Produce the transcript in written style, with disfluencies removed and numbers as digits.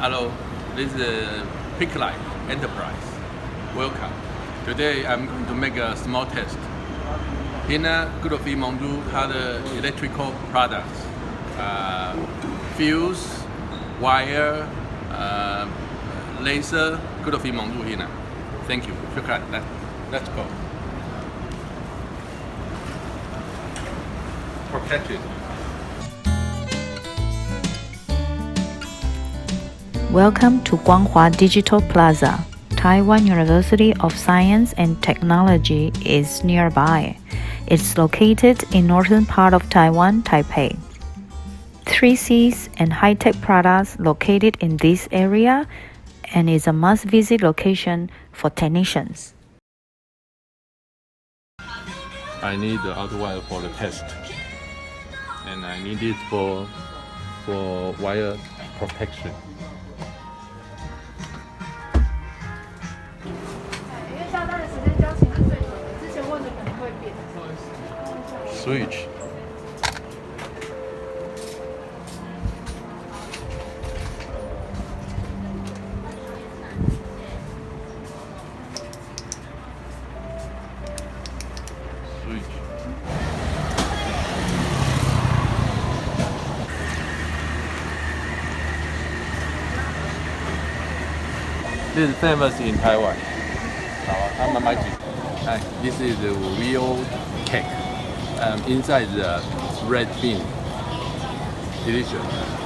Hello, this is Piclite Enterprise. Welcome. Today I'm going to make a small test. Here, good of Mondu had electrical products, fuse, wire, laser. Good of Mondu here. Thank you. Shukran. Let's go. Protected. Welcome to Hua Digital Plaza. Taiwan University of Science and Technology is nearby. It's located in northern part of Taiwan, Taipei. 3Cs and high-tech products located in this area and is a must-visit location for technicians. I need the out wire for the test, and I need it for wire protection. Switch. This is famous in Taiwan. This is the real cake. Inside the red bean. Delicious.